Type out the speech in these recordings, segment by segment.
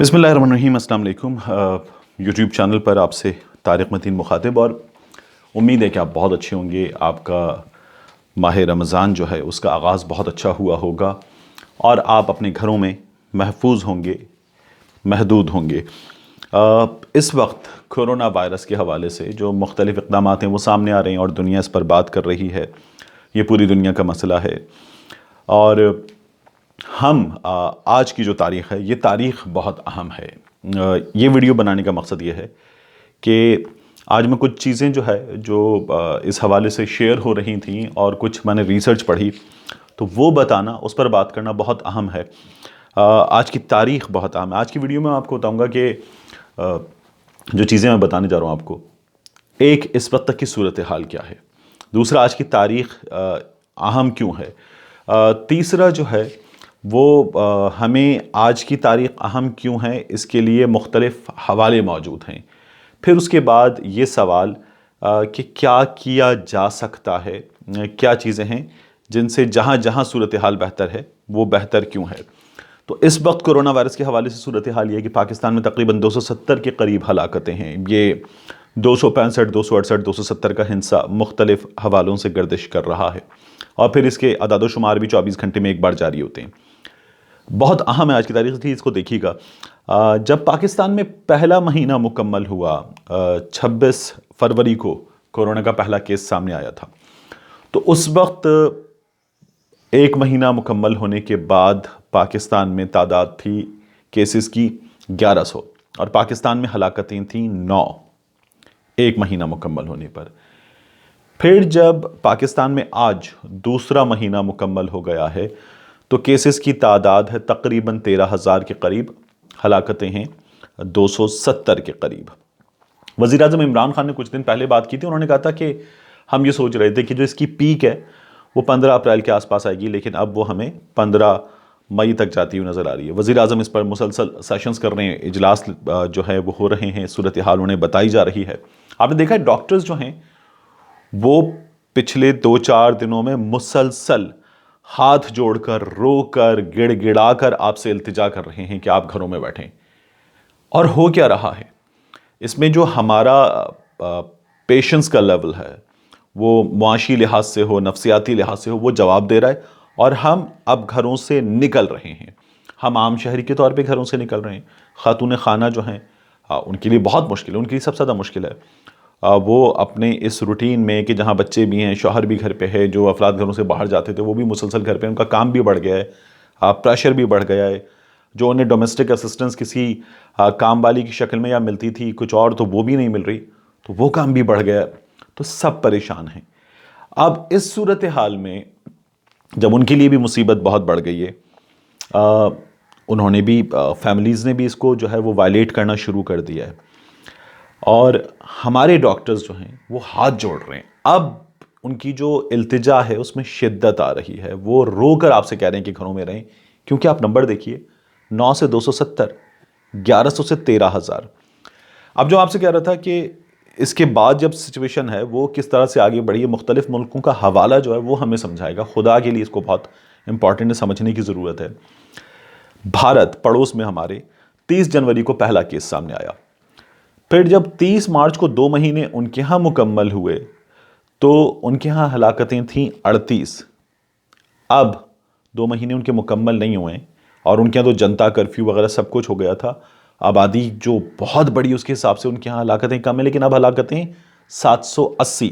بسم اللہ الرحمن الرحیم۔ السلام علیکم۔ یوٹیوب چینل پر آپ سے طارق متین مخاطب، اور امید ہے کہ آپ بہت اچھے ہوں گے۔ آپ کا ماہ رمضان جو ہے اس کا آغاز بہت اچھا ہوا ہوگا، اور آپ اپنے گھروں میں محفوظ ہوں گے، محدود ہوں گے۔ اس وقت کورونا وائرس کے حوالے سے جو مختلف اقدامات ہیں وہ سامنے آ رہے ہیں، اور دنیا اس پر بات کر رہی ہے۔ یہ پوری دنیا کا مسئلہ ہے، اور ہم آج کی جو تاریخ ہے یہ تاریخ بہت اہم ہے۔ یہ ویڈیو بنانے کا مقصد یہ ہے کہ آج میں کچھ چیزیں جو اس حوالے سے شیئر ہو رہی تھیں، اور کچھ میں نے ریسرچ پڑھی، تو وہ بتانا، اس پر بات کرنا بہت اہم ہے۔ آج کی تاریخ بہت اہم ہے۔ آج کی ویڈیو میں آپ کو بتاؤں گا کہ جو چیزیں میں بتانے جا رہا ہوں آپ کو، ایک اس وقت تک کی صورتحال کیا ہے، دوسرا آج کی تاریخ اہم کیوں ہے، تیسرا جو ہے وہ ہمیں آج کی تاریخ اہم کیوں ہے، اس کے لیے مختلف حوالے موجود ہیں۔ پھر اس کے بعد یہ سوال کہ کیا کیا جا سکتا ہے، کیا چیزیں ہیں جن سے جہاں جہاں صورتحال بہتر ہے وہ بہتر کیوں ہے۔ تو اس وقت کورونا وائرس کے حوالے سے صورتحال یہ ہے کہ پاکستان میں تقریباً 270 کے قریب ہلاکتیں ہیں۔ یہ 265، 268، 270 کا ہندسہ مختلف حوالوں سے گردش کر رہا ہے، اور پھر اس کے اعداد و شمار بھی 24 گھنٹے میں ایک بار جاری ہوتے ہیں۔ بہت اہم ہے آج کی تاریخ تھی، اس کو دیکھیے گا۔ جب پاکستان میں پہلا مہینہ مکمل ہوا، 26 فروری کو کورونا کا پہلا کیس سامنے آیا تھا، تو اس وقت ایک مہینہ مکمل ہونے کے بعد پاکستان میں تعداد تھی کیسز کی 1100، اور پاکستان میں ہلاکتیں تھیں 9 ایک مہینہ مکمل ہونے پر۔ پھر جب پاکستان میں آج دوسرا مہینہ مکمل ہو گیا ہے تو کیسز کی تعداد ہے تقریباً 13,000 کے قریب، ہلاکتیں ہیں 270 کے قریب۔ وزیراعظم عمران خان نے کچھ دن پہلے بات کی تھی، انہوں نے کہا تھا کہ ہم یہ سوچ رہے تھے کہ جو اس کی پیک ہے وہ 15 اپریل کے آس پاس آئے گی، لیکن اب وہ ہمیں 15 مئی تک جاتی ہوئی نظر آ رہی ہے۔ وزیراعظم اس پر مسلسل سیشنز کر رہے ہیں، اجلاس جو ہے وہ ہو رہے ہیں، صورتحال انہیں بتائی جا رہی ہے۔ آپ نے دیکھا ہے ڈاکٹرز جو ہیں وہ پچھلے 2-4 دنوں میں مسلسل ہاتھ جوڑ کر، رو کر، گڑ گڑا کر آپ سے التجا کر رہے ہیں کہ آپ گھروں میں بیٹھیں۔ اور ہو کیا رہا ہے اس میں، جو ہمارا پیشنس کا لیول ہے وہ معاشی لحاظ سے ہو، نفسیاتی لحاظ سے ہو، وہ جواب دے رہا ہے، اور ہم اب گھروں سے نکل رہے ہیں۔ ہم عام شہری کے طور پہ گھروں سے نکل رہے ہیں۔ خاتون خانہ جو ہیں ان کے لیے بہت مشکل ہے، ان کے لیے سب سے زیادہ مشکل ہے۔ وہ اپنے اس روٹین میں کہ جہاں بچے بھی ہیں، شوہر بھی گھر پہ ہے، جو افراد گھروں سے باہر جاتے تھے وہ بھی مسلسل گھر پہ، ان کا کام بھی بڑھ گیا ہے، پریشر بھی بڑھ گیا ہے۔ جو انہیں ڈومیسٹک اسسٹنس کسی کام والی کی شکل میں یا ملتی تھی کچھ اور، تو وہ بھی نہیں مل رہی، تو وہ کام بھی بڑھ گیا ہے، تو سب پریشان ہیں۔ اب اس صورتحال میں جب ان کے لیے بھی مصیبت بہت بڑھ گئی ہے، انہوں نے بھی، فیملیز نے بھی اس کو جو ہے وہ وائلیٹ کرنا شروع کر دیا ہے، اور ہمارے ڈاکٹرز جو ہیں وہ ہاتھ جوڑ رہے ہیں۔ اب ان کی جو التجا ہے اس میں شدت آ رہی ہے، وہ رو کر آپ سے کہہ رہے ہیں کہ گھروں میں رہیں، کیونکہ آپ نمبر دیکھیے، 9 سے 270، 1100 سے 13,000۔ اب جو آپ سے کہہ رہا تھا کہ اس کے بعد جب سچویشن ہے وہ کس طرح سے آگے بڑھی ہے، مختلف ملکوں کا حوالہ جو ہے وہ ہمیں سمجھائے گا۔ خدا کے لیے اس کو بہت امپورٹنٹ سمجھنے کی ضرورت ہے۔ بھارت پڑوس میں ہمارے 30 جنوری کو پہلا کیس سامنے آیا، پھر جب 30 مارچ کو 2 مہینے ان کے ہاں مکمل ہوئے تو ان کے ہاں ہلاکتیں تھیں 38۔ اب 2 مہینے ان کے مکمل نہیں ہوئے، اور ان کے ہاں تو جنتا کرفیو وغیرہ سب کچھ ہو گیا تھا، آبادی جو بہت بڑی اس کے حساب سے ان کے ہاں ہلاکتیں کم ہیں، لیکن اب ہلاکتیں 780۔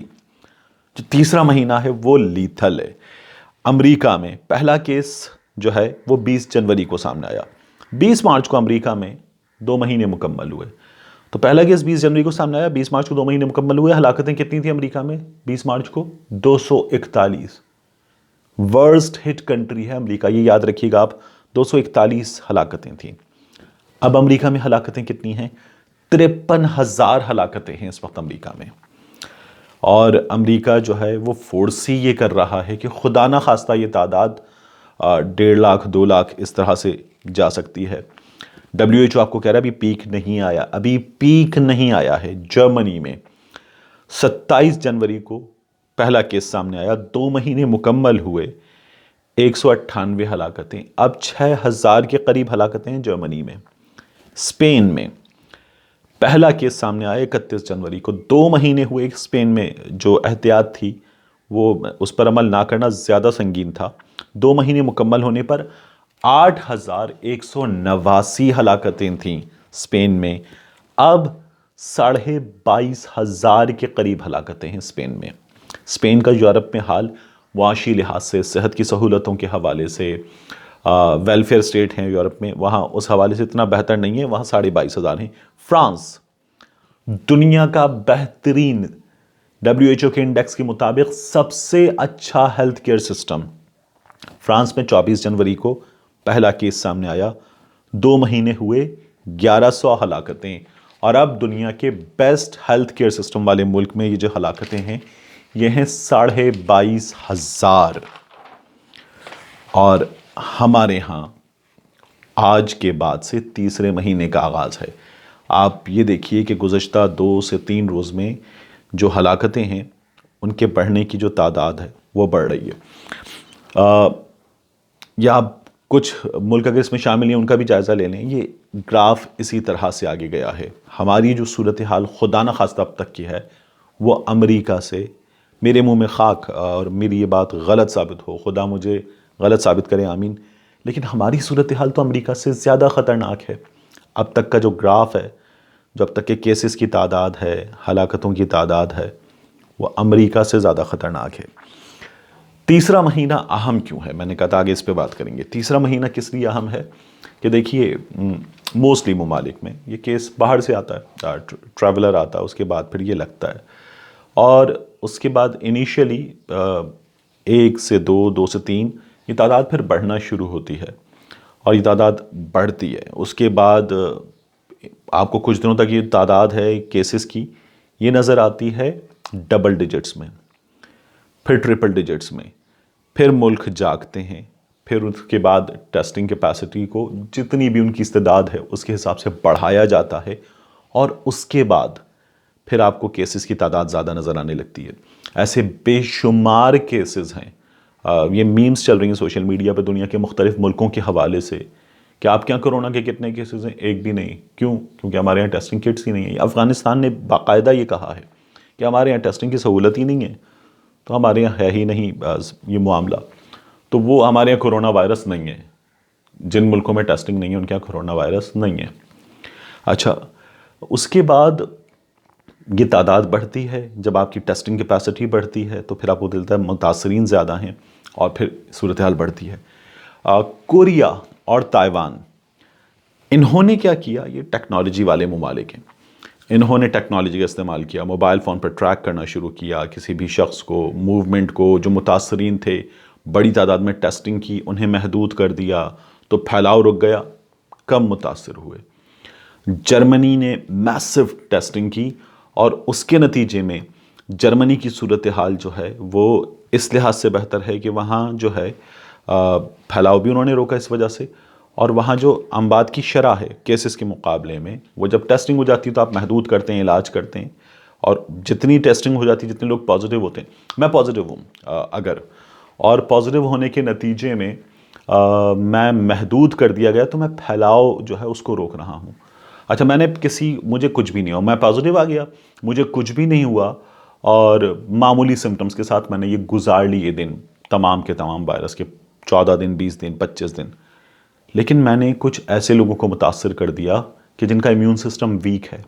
جو تیسرا مہینہ ہے وہ لیتھل ہے۔ امریکہ میں پہلا کیس جو ہے وہ 20 جنوری کو سامنے آیا، 20 مارچ کو امریکہ میں 2 مہینے مکمل ہوئے، تو پہلا کیس 20 جنوری کو سامنے آیا، 20 مارچ کو 2 مہینے مکمل ہوئے۔ ہلاکتیں کتنی تھیں امریکہ میں 20 مارچ کو؟ 241۔ ورسٹ ہٹ کنٹری ہے امریکہ، یہ یاد رکھیے گا آپ، 241 ہلاکتیں تھیں۔ اب امریکہ میں ہلاکتیں کتنی ہیں؟ 53,000 ہلاکتیں ہیں اس وقت امریکہ میں۔ اور امریکہ جو ہے وہ فورسی یہ کر رہا ہے کہ خدا نہ خواستہ یہ تعداد 1.5 لاکھ 2 لاکھ اس طرح سے جا سکتی ہے۔ WHO آپ کو کہہ رہا ہے ابھی پیک نہیں آیا، ابھی پیک نہیں آیا ہے۔ جرمنی میں 27 جنوری کو پہلا کیس سامنے آیا، 2 مہینے مکمل ہوئے، 198 ہلاکتیں۔ اب 6,000 کے قریب ہلاکتیں ہیں جرمنی میں۔ اسپین میں پہلا کیس سامنے آیا 31 جنوری کو. 2 مہینے ہوئے اسپین میں جو احتیاط تھی وہ اس پر عمل نہ کرنا زیادہ سنگین تھا. 2 مہینے مکمل ہونے پر 8,189 ہلاکتیں تھیں اسپین میں. اب 22,500 کے قریب ہلاکتیں ہیں اسپین میں. اسپین کا یورپ میں حال معاشی لحاظ سے، صحت کی سہولتوں کے حوالے سے، ویلفیئر اسٹیٹ ہیں یورپ میں، وہاں اس حوالے سے اتنا بہتر نہیں ہے. وہاں 22,500 ہیں. فرانس دنیا کا بہترین WHO کے انڈیکس کے مطابق سب سے اچھا ہیلتھ کیئر سسٹم. فرانس میں 24 جنوری کو پہلا کیس سامنے آیا. 2 مہینے ہوئے 1100 ہلاکتیں. اور اب دنیا کے بیسٹ ہیلتھ کیئر سسٹم والے ملک میں یہ جو ہلاکتیں ہیں یہ ہیں 22,500. اور ہمارے ہاں آج کے بعد سے تیسرے مہینے کا آغاز ہے. آپ یہ دیکھیے کہ گزشتہ 2 سے 3 روز میں جو ہلاکتیں ہیں ان کے بڑھنے کی جو تعداد ہے وہ بڑھ رہی ہے. یا آپ کچھ ملک اگر اس میں شامل ہیں ان کا بھی جائزہ لے لیں. یہ گراف اسی طرح سے آگے گیا ہے. ہماری جو صورتحال خدا نہ خواستہ اب تک کی ہے وہ امریکہ سے، میرے منہ میں خاک اور میری یہ بات غلط ثابت ہو، خدا مجھے غلط ثابت کرے، آمین، لیکن ہماری صورتحال تو امریکہ سے زیادہ خطرناک ہے. اب تک کا جو گراف ہے، جو اب تک کے کیسز کی تعداد ہے، ہلاکتوں کی تعداد ہے، وہ امریکہ سے زیادہ خطرناک ہے. تیسرا مہینہ اہم کیوں ہے؟ میں نے کہا تھا آگے اس پہ بات کریں گے. تیسرا مہینہ کس لیے اہم ہے کہ دیکھیے موسٹلی ممالک میں یہ کیس باہر سے آتا ہے، ٹریولر آتا ہے، اس کے بعد پھر یہ لگتا ہے، اور اس کے بعد انیشیلی 1 سے 2 سے 3 یہ تعداد پھر بڑھنا شروع ہوتی ہے اور یہ تعداد بڑھتی ہے. اس کے بعد آپ کو کچھ دنوں تک یہ تعداد ہے کیسز کی یہ نظر آتی ہے ڈبل ڈیجٹس میں، پھر ٹرپل ڈیجٹس میں. پھر ملک جاگتے ہیں، پھر اس کے بعد ٹیسٹنگ کیپیسٹی کو جتنی بھی ان کی استعداد ہے اس کے حساب سے بڑھایا جاتا ہے، اور اس کے بعد پھر آپ کو کیسز کی تعداد زیادہ نظر آنے لگتی ہے. ایسے بے شمار کیسز ہیں. یہ میمز چل رہی ہیں سوشل میڈیا پہ دنیا کے مختلف ملکوں کے حوالے سے کہ آپ کے یہاں کرونا کے کتنے کیسز ہیں؟ ایک بھی نہیں. کیوں؟ کیونکہ ہمارے یہاں ٹیسٹنگ کٹس ہی نہیں ہیں. افغانستان نے باقاعدہ یہ کہا ہے کہ ہمارے یہاں ٹیسٹنگ کی سہولت ہی نہیں ہے، تو ہمارے یہاں ہے ہی نہیں یہ معاملہ. تو وہ ہمارے یہاں کرونا وائرس نہیں ہے. جن ملکوں میں ٹیسٹنگ نہیں ہے ان کے یہاں کرونا وائرس نہیں ہے. اچھا، اس کے بعد یہ تعداد بڑھتی ہے. جب آپ کی ٹیسٹنگ کیپیسٹی بڑھتی ہے تو پھر آپ کو دلتا ہے متاثرین زیادہ ہیں اور پھر صورتحال بڑھتی ہے. کوریا اور تائیوان، انہوں نے کیا کیا؟ یہ ٹیکنالوجی والے ممالک ہیں. انہوں نے ٹیکنالوجی کا استعمال کیا، موبائل فون پر ٹریک کرنا شروع کیا کسی بھی شخص کو، موومنٹ کو. جو متاثرین تھے بڑی تعداد میں ٹیسٹنگ کی، انہیں محدود کر دیا تو پھیلاؤ رک گیا، کم متاثر ہوئے. جرمنی نے میسو ٹیسٹنگ کی اور اس کے نتیجے میں جرمنی کی صورتحال جو ہے وہ اس لحاظ سے بہتر ہے کہ وہاں جو ہے پھیلاؤ بھی انہوں نے روکا اس وجہ سے، اور وہاں جو اموات کی شرح ہے کیسز کے مقابلے میں، وہ جب ٹیسٹنگ ہو جاتی ہے تو آپ محدود کرتے ہیں، علاج کرتے ہیں، اور جتنی ٹیسٹنگ ہو جاتی ہے جتنے لوگ پازیٹیو ہوتے ہیں، میں پازیٹیو ہوں اگر، اور پازیٹیو ہونے کے نتیجے میں میں محدود کر دیا گیا تو میں پھیلاؤ جو ہے اس کو روک رہا ہوں. اچھا، میں نے مجھے کچھ بھی نہیں ہوا، میں پازیٹیو آ گیا، مجھے کچھ بھی نہیں ہوا، اور معمولی سمٹمز کے ساتھ میں نے یہ گزار لی یہ دن، تمام کے تمام وائرس کے 14 دن 20 دن 25 دن. لیکن میں نے کچھ ایسے لوگوں کو متاثر کر دیا کہ جن کا امیون سسٹم ویک ہے،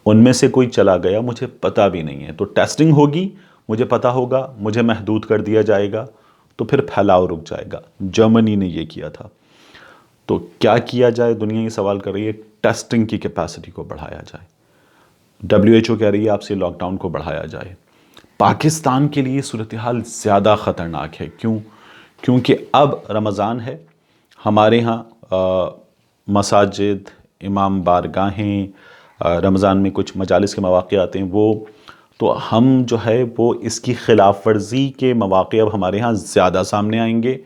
ان میں سے کوئی چلا گیا، مجھے پتہ بھی نہیں ہے. تو ٹیسٹنگ ہوگی، مجھے پتہ ہوگا، مجھے محدود کر دیا جائے گا، تو پھر پھیلاؤ رک جائے گا. جرمنی نے یہ کیا تھا. تو کیا کیا جائے؟ دنیا یہ سوال کر رہی ہے ٹیسٹنگ کی کیپیسٹی کو بڑھایا جائے. WHO کہہ رہی ہے آپ سے لاک ڈاؤن کو بڑھایا جائے. پاکستان کے لیے صورتحال زیادہ خطرناک ہے. کیوں؟ کیونکہ اب رمضان ہے. ہمارے ہاں مساجد، امام بارگاہیں، رمضان میں کچھ مجالس کے مواقع آتے ہیں، وہ تو ہم جو ہے وہ اس کی خلاف ورزی کے مواقع اب ہمارے ہاں زیادہ سامنے آئیں گے.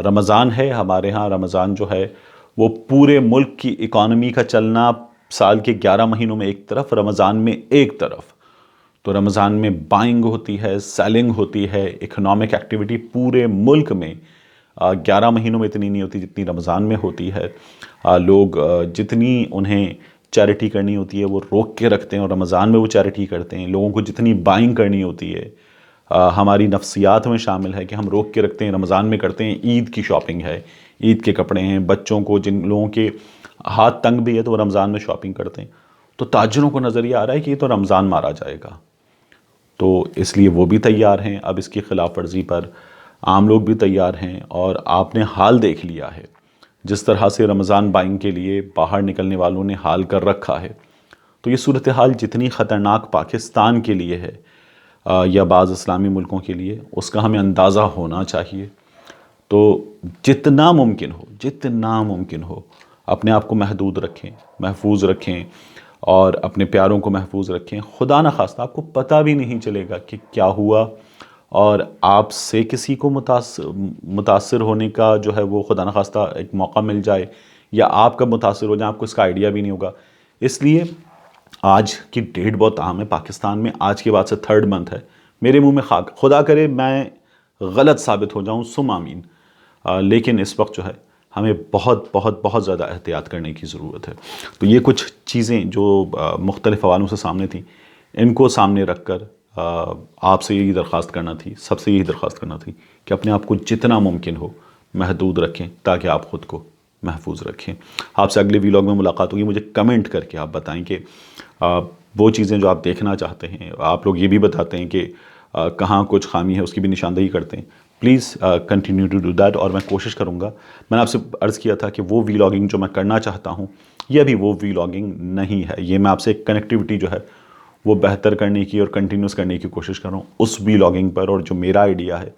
رمضان ہے ہمارے ہاں، رمضان جو ہے وہ پورے ملک کی اکانومی کا چلنا سال کے 11 مہینوں میں ایک طرف، رمضان میں ایک طرف. تو رمضان میں بائنگ ہوتی ہے، سیلنگ ہوتی ہے، اکنامک ایکٹیویٹی پورے ملک میں 11 مہینوں میں اتنی نہیں ہوتی جتنی رمضان میں ہوتی ہے. لوگ جتنی انہیں چیریٹی کرنی ہوتی ہے وہ روک کے رکھتے ہیں اور رمضان میں وہ چیریٹی کرتے ہیں. لوگوں کو جتنی بائنگ کرنی ہوتی ہے ہماری نفسیات میں شامل ہے کہ ہم روک کے رکھتے ہیں، رمضان میں کرتے ہیں. عید کی شاپنگ ہے، عید کے کپڑے ہیں، بچوں کو جن لوگوں کے ہاتھ تنگ بھی ہے تو وہ رمضان میں شاپنگ کرتے ہیں. تو تاجروں کو نظریہ آ رہا ہے کہ یہ تو رمضان مارا جائے گا، تو اس لیے وہ بھی تیار ہیں. اب اس کی خلاف ورزی پر عام لوگ بھی تیار ہیں، اور آپ نے حال دیکھ لیا ہے جس طرح سے رمضان بائنگ کے لیے باہر نکلنے والوں نے حال کر رکھا ہے. تو یہ صورتحال جتنی خطرناک پاکستان کے لیے ہے یا بعض اسلامی ملکوں کے لیے، اس کا ہمیں اندازہ ہونا چاہیے. تو جتنا ممکن ہو اپنے آپ کو محدود رکھیں، محفوظ رکھیں، اور اپنے پیاروں کو محفوظ رکھیں. خدا نخواستہ آپ کو پتہ بھی نہیں چلے گا کہ کیا ہوا، اور آپ سے کسی کو متاثر ہونے کا جو ہے وہ خدا نخواستہ ایک موقع مل جائے، یا آپ کب متاثر ہو جائیں آپ کو اس کا آئیڈیا بھی نہیں ہوگا. اس لیے آج کی ڈیٹ بہت اہم ہے پاکستان میں. آج کے بعد سے 3rd منتھ ہے. میرے منہ میں خاک، خدا کرے میں غلط ثابت ہو جاؤں، سم آمین. لیکن اس وقت جو ہے ہمیں بہت بہت بہت زیادہ احتیاط کرنے کی ضرورت ہے. تو یہ کچھ چیزیں جو مختلف حوالوں سے سامنے تھیں، ان کو سامنے رکھ کر آپ سے یہی درخواست کرنا تھی، سب سے یہی درخواست کرنا تھی کہ اپنے آپ کو جتنا ممکن ہو محدود رکھیں تاکہ آپ خود کو محفوظ رکھیں. آپ سے اگلے ویلاگ میں ملاقات ہوگی. مجھے کمنٹ کر کے آپ بتائیں کہ وہ چیزیں جو آپ دیکھنا چاہتے ہیں. آپ لوگ یہ بھی بتاتے ہیں کہ کہاں کچھ خامی ہے، اس کی بھی نشاندہی کرتے ہیں. Please continue to do that. اور میں کوشش کروں گا، میں نے آپ سے عرض کیا تھا کہ وہ ویلاگنگ جو میں کرنا چاہتا ہوں یہ ابھی وہ ویلاگنگ نہیں ہے. یہ میں آپ سے کنیکٹیوٹی جو ہے وہ بہتر کرنے کی اور کنٹینیوس کرنے کی کوشش کر رہا ہوں اس ویلاگنگ پر، اور جو میرا آئیڈیا ہے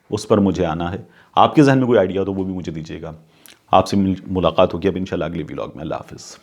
اس پر مجھے آنا ہے. آپ کے ذہن میں کوئی آئیڈیا ہو تو وہ بھی مجھے دیجیے گا. آپ سے ملاقات ہوگی اب انشاءاللہ اگلے ویلاگ میں. اللہ حافظ.